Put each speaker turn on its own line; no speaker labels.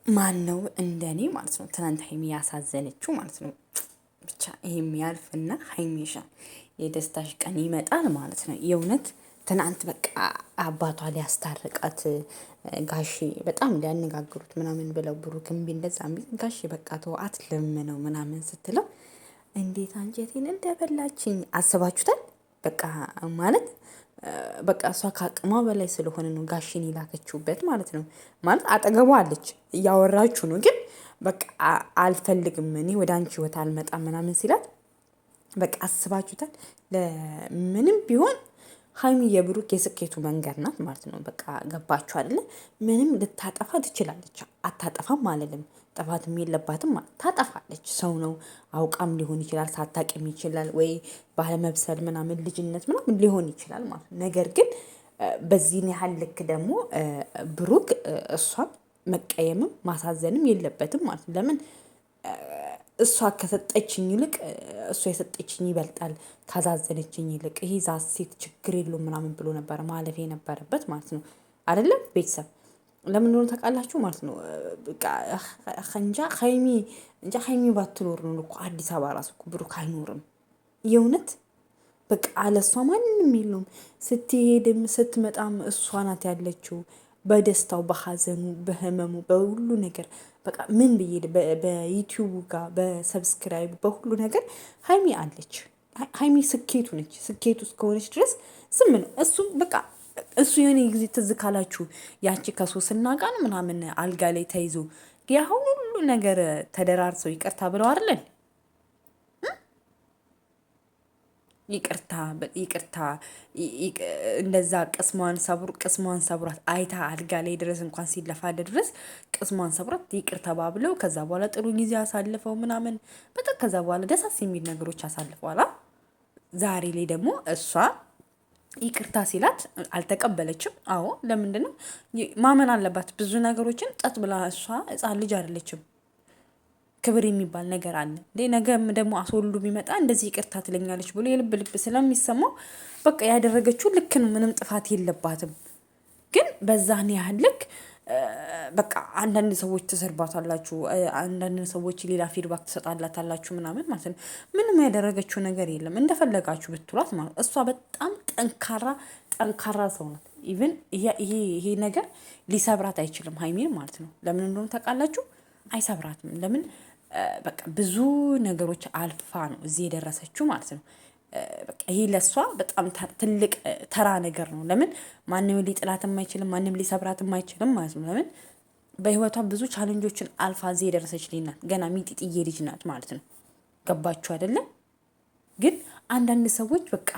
ማን ነው እንደኔ ማለት ነው ትናንት ሀይሚ ያሳዘነችው ማለት ነው። ብቻ ይሄ የሚያልፍና ሀይሚሻ የደስታሽ ቀን ይመጣል ማለት ነው። የእውነት ትናንት በቃ አባቷ ሊያስታርቃት ጋሼ በጣም ሊያነጋግሩት ምናምን ብለው ብሩክ እምቢ እንደዛ እምቢ ጋሼ በቃ ተው አትለምነው ምናምን ስትለው እንዴት አንጀቴን እንደበላችኝ አስባችሁታል። በቃ ማለት በቃ እሷ ከአቅሟ በላይ ስለሆነ ነው ጋሽን የላከችውበት ማለት ነው። ማለት አጠገቧ አለች እያወራችሁ ነው፣ ግን በቃ አልፈልግም እኔ ወደ አንቺ ህይወት አልመጣም ምናምን ሲላት በቃ አስባችሁታል። ለምንም ቢሆን ሀይሚ የብሩክ የስኬቱ መንገድ ናት ማለት ነው። በቃ ገባችሁ አይደለ? ምንም ልታጠፋ ትችላለች፣ አታጠፋም አልልም። ጥፋትም የለባትም ታጠፋለች። ሰው ነው፣ አውቃም ሊሆን ይችላል፣ ሳታቅም ይችላል፣ ወይ ባለመብሰል ምናምን ልጅነት ምናምን ሊሆን ይችላል ማለት ነው። ነገር ግን በዚህን ያህል ልክ ደግሞ ብሩክ እሷን መቀየምም ማሳዘንም የለበትም ማለት ነው። ለምን እሷ ከሰጠችኝ ይልቅ እሷ የሰጠችኝ ይበልጣል ካዛዘነችኝ ይልቅ ይሄ ሴት ችግር የለውም ምናምን ብሎ ነበር ማለፍ የነበረበት ማለት ነው። አይደለም ቤተሰብ ለምን እንደሆነ ታውቃላችሁ ማለት ነው። በቃ እንጃ ሀይሚ ባትኖር ነው እኮ አዲስ አበባ ራሱ እኮ ብሩክ አይኖርም። የእውነት በቃ አለሷ ማንንም የለውም። ስትሄድም ስትመጣም እሷ ናት ያለችው። በደስታው በሀዘኑ በህመሙ በሁሉ ነገር በቃ ምን ብዬ በዩቲዩቡ ጋር በሰብስክራይብ በሁሉ ነገር ሀይሚ አለች። ሀይሚ ስኬቱ ነች። ስኬቱ እስከሆነች ድረስ ዝም ነው እሱም በቃ እሱ የሆነ ጊዜ ትዝ ካላችሁ ያቺ ከሶስና ጋር ምናምን አልጋ ላይ ተይዞ ያ ሁሉ ነገር ተደራርሰው ይቅርታ ብለው አይደለን? ይቅርታ እንደዛ ቅስሟን ሰብሯት አይታ አልጋ ላይ ድረስ እንኳን ሲለፋደ ድረስ ቅስሟን ሰብሯት ይቅር ተባብለው ከዛ በኋላ ጥሩ ጊዜ አሳልፈው ምናምን በጣም ከዛ በኋላ ደሳስ የሚል ነገሮች አሳልፈዋላ። ዛሬ ላይ ደግሞ እሷ ይቅርታ ሲላት አልተቀበለችም። አዎ ለምንድን ነው ማመን አለባት ብዙ ነገሮችን ጸጥ ብላ። እሷ ህፃን ልጅ አይደለችም። ክብር የሚባል ነገር አለ እንዴ። ነገም ደግሞ አስወልዱ ቢመጣ እንደዚህ ይቅርታ ትለኛለች ብሎ የልብ ልብ ስለሚሰማው በቃ ያደረገችው ልክ ነው። ምንም ጥፋት የለባትም። ግን በዛን ያህል ልክ በቃ አንዳንድ ሰዎች ተሰርባታላችሁ፣ አንዳንድ ሰዎች ሌላ ፊድባክ ትሰጣላታላችሁ ምናምን ማለት ነው። ምንም ያደረገችው ነገር የለም። እንደፈለጋችሁ ብትሏት ማለት እሷ በጣም ጠንካራ ሰው ናት። ኢቭን ይሄ ነገር ሊሰብራት አይችልም ሀይሚን ማለት ነው። ለምን እንደሆነ ታውቃላችሁ? አይሰብራትም። ለምን በቃ ብዙ ነገሮች አልፋ ነው እዚህ የደረሰችው ማለት ነው። በቃ ይሄ ለሷ በጣም ትልቅ ተራ ነገር ነው። ለምን ማንም ሊጥላትም አይችልም፣ ማንም ሊሰብራትም አይችልም ማለት ነው። ለምን በህይወቷ ብዙ ቻሌንጆችን አልፋ እዚህ የደረሰች ልጅ ናት። ገና ሚጢጥዬ ልጅ ናት ማለት ነው። ገባችሁ አይደለም? ግን አንዳንድ ሰዎች በቃ